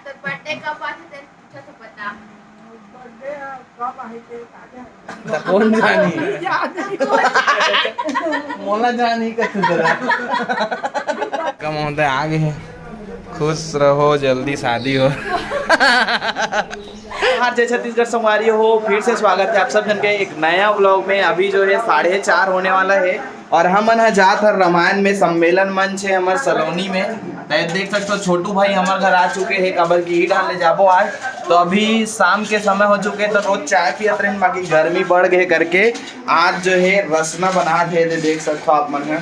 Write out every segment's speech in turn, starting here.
तर बर्थडे कब आते थे पूछा तो बता बर्थडे कब आहे ते तर कोण जाणी मला जाणी कसं जरा कम होता है आगे है खुश रहो जल्दी शादी हो। हाँ जय छत्तीसगढ़ संगवारी हो, फिर से स्वागत है आप सब जन के एक नया व्लॉग में। अभी जो है 4:30 होने वाला है और हम मन जात हर रामायण में सम्मेलन मंच है हमारे सलोनी में। देख सकते हो छोटू भाई हमारे घर आ चुके हैं, काबर की ईट हाल ले जाबो आज। तो अभी शाम के समय हो चुके तो रोज चाय पियत रहे, बाकी गर्मी बढ़ गए करके आज जो है रसना बना थे। देख सकते हो आप मन है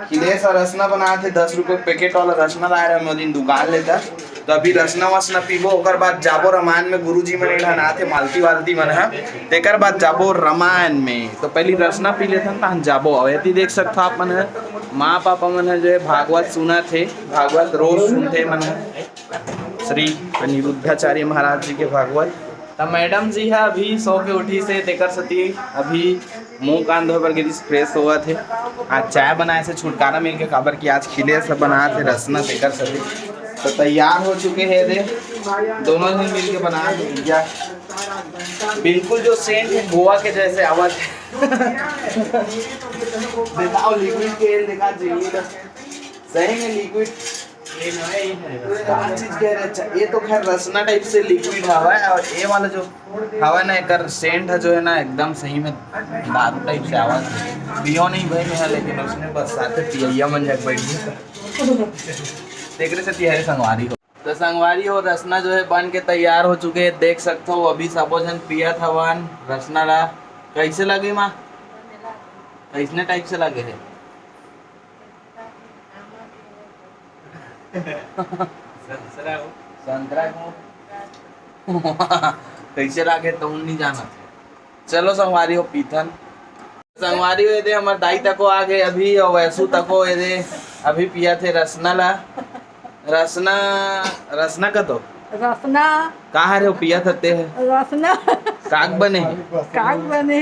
खिले सा रसना बना थे, 10 रुपये पैकेट वाला रसना लाए रहे हम दिन दुकान लेकर। तो अभी रसना वसना पीबो, ओकर बाद जाबो रामायण में। गुरुजी मन ना थे मालती वालती मन है, तेकर बाद जाबो रामायण में। तो पहली रसना पी लेते हैं जाबो। अवैती देख सकते हो आप मन है माँ पापा मन है जो है भागवत सुना थे, भागवत रोज सुनते मन है श्री अनिरुद्धाचार्य महाराज जी के भागवत। तब मैडम जी है अभी सो के उठी से तेकर सती अभी मुंह कान धोए पर गिरी फ्रेश हुआ थे। आज चाय बनाए से छुटकारा मिल के काबर की आज खिले से बना थे रसना तेकर सती। तो तैयार हो चुके हैं दे दोनों जन मिल के बना दिया। बिल्कुल जो सेंट है गोवा के जैसे आवाज दिखाओ लिक्विड तेल दिखा चाहिए सही में लिक्विड चीज कह रहे। ये तो खैर रसना टाइप से लिक्विड हवा है और ये वाला जो हवा ना एक सेंट है जो है ना एकदम सही में दारू टाइप से आवाज पियो नहीं भाई में है, लेकिन उसने बस साथ पिया मन जग बैठ गई देख रहे से तिहारी संगवारी हो। तो संगवारी हो रसना जो है बन के तैयार हो चुके हैं, देख सकते हो। अभी सबो जन पियत हवन रसना ला। कैसे लगे माँ, कैसने टाइप से लगे है? संतरा को कैसे लागे तो नहीं जाना। चलो संगवारी हो पीथन संगवारी हो दे हमारे दाई तको आ गए अभी और वैसू तको ये दे अभी पिया थे रसना ला। रसना रसना का तो रसना कहाँ रे पिया थते है रसना काग बने हैं, काग बने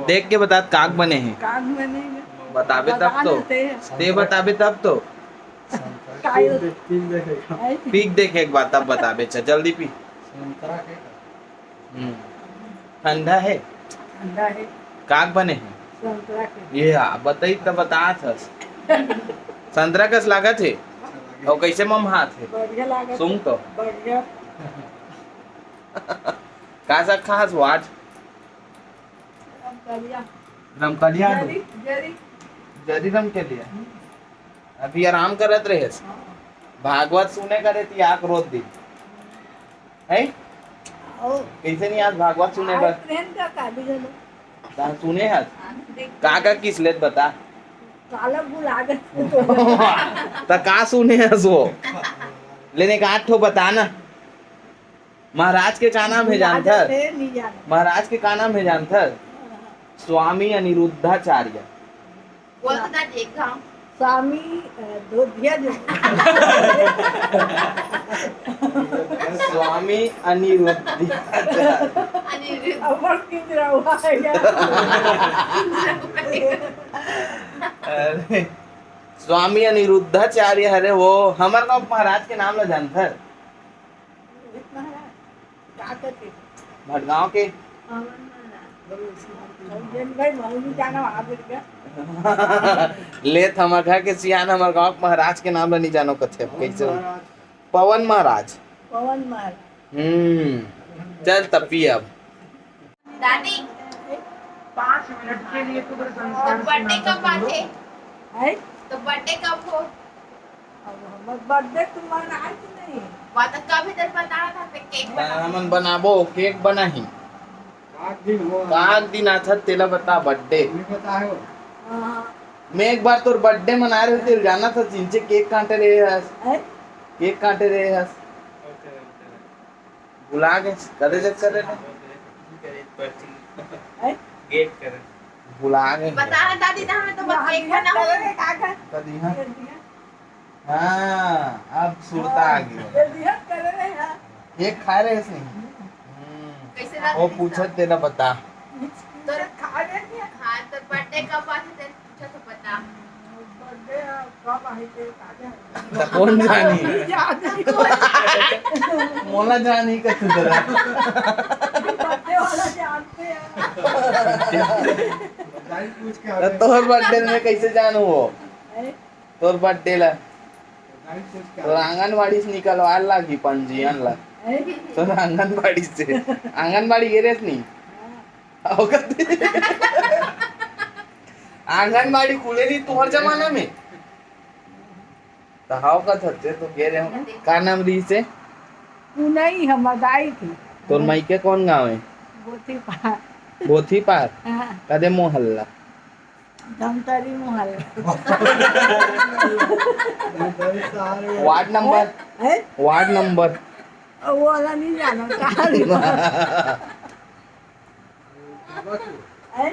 देख के बता काग बने हैं, काग बने बताबे तब तो ते बताबे तब तो पीक देखे एक बात तब बताबे। जल्दी पी ठंडा है ठंडा है काग बने हैं संतरा के ये बताई तब बता था संतरा कस लागत है और कैसे मम हाथ है बढ़िया लागत सुन तो बढ़िया का सा खास वाट रमकलिया रमकलिया जरी जरी जरी रम के लिए अभी आराम करत रहे भागवत सुने करे थी आँख रोज दी है ओ कैसे नहीं आज भागवत सुने आज कर ट्रेन का काली गलो सुने हस का किस लेत बता काला बुलागत तो का सुने हस वो लेने का आठ ठो बता ना। महाराज के का नाम है जानथर? नहीं जाना महाराज के का नाम है जानथर? स्वामी अनिरुद्धाचार्य। बोल तो ना देखा स्वामी धोबिया जो स्वामी अनिरुद्धाचार्य अमर किंद्रा हुआ है अरे स्वामी अनिरुद्धाचार्य हरे वो हमारे गाँव महाराज के नाम ला जानथर? भटगांव के भाई मौनी जाना वहाँ पे क्या ले हमारे घर के सियान हमारे गाँव के महाराज के नाम ला नहीं जानो कथे कैसे पवन महाराज। पवन मार चल तपी अब दादी 5 मिनट के लिए तो बर्थडे कब आते है तो बर्थडे कब हो अब बर्थडे तुम्हारा आज नहीं बात कब इधर बता रहा था केक बना हमन बनाबो केक बनाही काग दिन आता तेला बता बर्थडे हाँ मैं एक बार तोर बर्थडे मना रहे थे जाना था जिनसे केक काटे रहे हस है केक काटे रहे हस बुला गए करे जब कर रहे है बुला गए बता रहा दादी था हमें तो बस केक बना हो कदी हाँ अब सुरता आ गई केक खा रहे हैं कैसे लगा वो पूछा तेरा बता तो हाँ तो बर्थडे कब आते थे पूछा तो बता जानते हैं कब आए थे तो कौन जानी मोला जानी का सुधरा बर्थडे वाला जानते हैं तोहर बर्थडे में कैसे जानू हो हैं? तोर बर्थडे ला तो आंगनबाड़ी से निकलवा लागी पंजीयन ला हैं? तो आंगनबाड़ी से आंगनबाड़ी गिरेस नहीं आंगनबाड़ी खुले नहीं तुम्हार जमाना में तो हाउ का थते तो कह रहे हो का नाम रही से तू नहीं हम दाई थी तोर माई के कौन गाँव है बोती पार बोथी पार हाँ कदे मोहल्ला धमतरी मोहल्ला वार्ड नंबर है वार्ड नंबर वो वाला नहीं जाना कहाँ है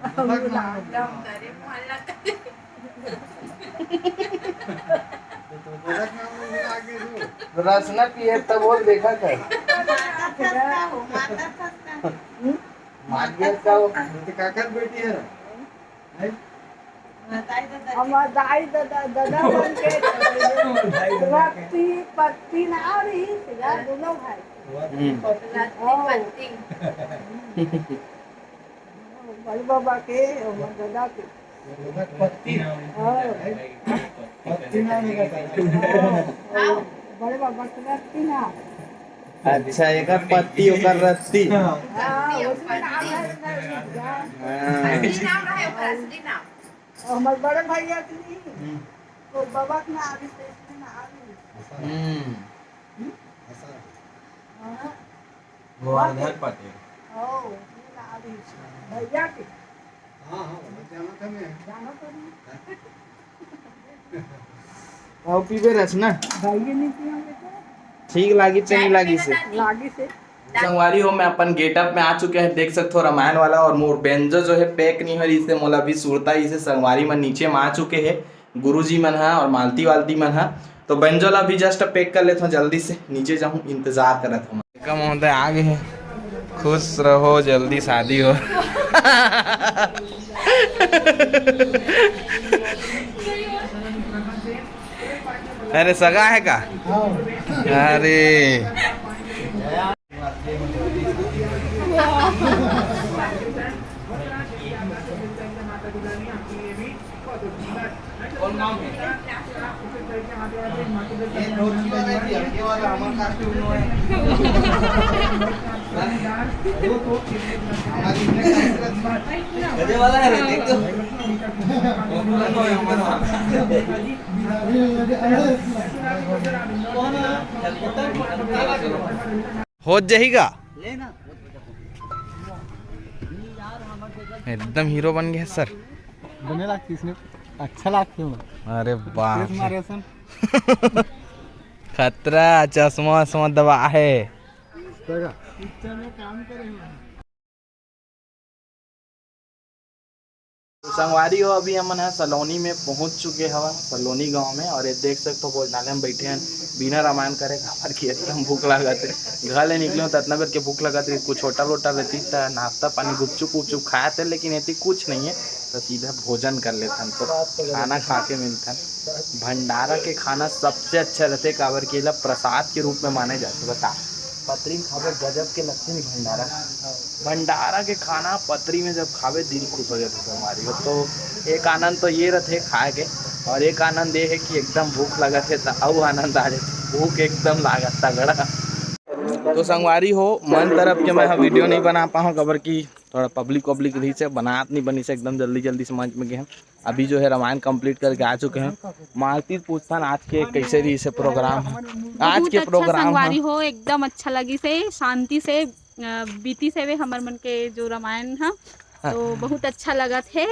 दमदरे मोहल्ला रसना पिए तब बोल देखा कर सस्ता हो माता सस्ता मागियत का वो बताई तो हमारा दाई दादा दादा बन के रत्ती पत्ती ना रही सिला दोनों भाई पत्ती बड़े बाबा के और दादा के बड़े बाबा के रत्ती ना अच्छा एक पत्ती ओकर रत्ती उसमें नाम है असली नाम रहे ओकर असली नाम हमारे बड़े भैया के नहीं तो बाबा के ना आगे से इसमें ना आगे गोवर्धन पटेल ओ ना आगे भैया के जाना तो नहीं आओ पीबे रसना भैया नहीं पियोगे तो ठीक लागी तो नहीं लागी से लागी से संगवारी हो मैं अपन गेटअप में आ चुके हैं देख सकते हो रामायण वाला और मोर बेंजो जो है पैक नहीं हो रही इसे मोला भी सुरता इसे संगवारी में नीचे में आ चुके हैं गुरुजी मन है और मालती वालती मन है तो बेंजो ला भी जस्ट पैक कर लेता हूँ जल्दी से नीचे जाऊँ इंतजार करत हूँ कम होता है आगे है खुश रहो जल्दी शादी हो अरे सगा है का अरे कौन नाम है ये धोती वाला है ये वाला हमारा कास्ट्यूम नो है हमारी गधे वाला है देख तो नो है हमारा हो जाएगा एकदम हीरो बन गया सर बने लगती इसने अच्छा लगती हूँ अरे बाप खतरा चश्मा वश्मा दबा है संगवारी हो अभी हम है सलोनी में पहुंच चुके हवा सलोनी गांव में और ये देख सकते हो भोजनालय में बैठे हैं बिना रामायण करे खबर की एकदम भूख लागत है घर ले निकले तो इतना बेर के भूख लगत है कुछ छोटा लोटा रहती था नाश्ता पानी गुपचुप उपचुप खाया थे लेकिन ऐसी कुछ नहीं है तो सीधा भोजन कर लेते तो खाना खा के मिलता भंडारा के खाना सबसे अच्छा रहते काबर के प्रसाद के रूप में माने जाते बता पतरी में खावे गजब के लगते नहीं भंडारा भंडारा के खाना पतरी में जब खावे दिल खुश हो जाता हमारी तो एक आनंद तो ये रहते खाए के और एक आनंद ये है कि एकदम भूख लगा थे तो अब आनंद आ जाते भूख एकदम लागत तगड़ा तो संगवारी हो मन तरफ के मैं वीडियो नहीं बना पाऊँ खबर की थोड़ा पब्लिक रही से बनात नहीं बनी से एकदम जल्दी जल्दी समझ में गए हैं अभी जो है रामायण कंप्लीट करके आ चुके हैं मालती पूछतान आज के कैसे रही से प्रोग्राम आज के प्रोग्राम संगवारी हो एकदम अच्छा लगी से शांति से बीती से वे हमर मन के जो रामायण है तो बहुत अच्छा लगा थे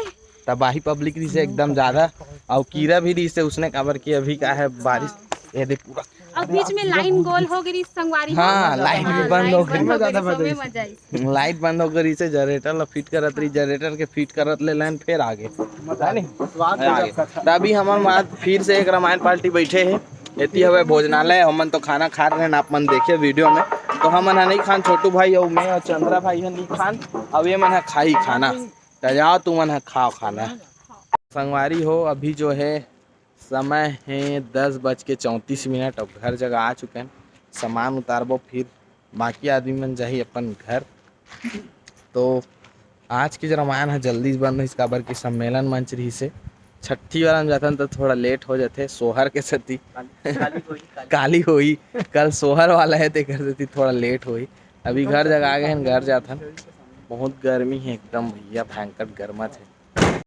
तबाही पब्लिक रही से एकदम ज्यादा और कीरा भी रही से उसने खबर की अभी क्या है बारिश ये दे पूरा और बीच में लाइन गोल हो गई संगवारी हाँ लाइट भी बंद हो गई मजा आई लाइट बंद हो गई से जनरेटर ला फिट करत रही जनरेटर के फिट करत ले लाइन फिर आगे तभी हमारे माँ फिर से एक रामायण पार्टी बैठे है इतनी हवे भोजनालय हमन तो खाना खा रहे हैं आप मन देखे वीडियो में तो हमन नहीं खान छोटू भाई और मैं और चंद्रा भाई है नहीं खान अब ये मन खाई खाना तो जाओ तुमन है खाओ खाना। संगवारी हो अभी जो है समय है 10:34। अब घर जगह आ चुके हैं, सामान उतारबो फिर बाकी आदमी मन जाही अपन घर। तो आज की जो रामायण है जल्दी बंद इस काबर की सम्मेलन मंच रही से छठी वाला में जाथन तो थोड़ा लेट हो जाते सोहर के सती काली होई कल सोहर वाला है ते कर देती थोड़ा लेट होई। अभी घर जगह आ गए हैं, घर जाथन। बहुत गर्मी है एकदम भैया, भयंकर गर्मत है।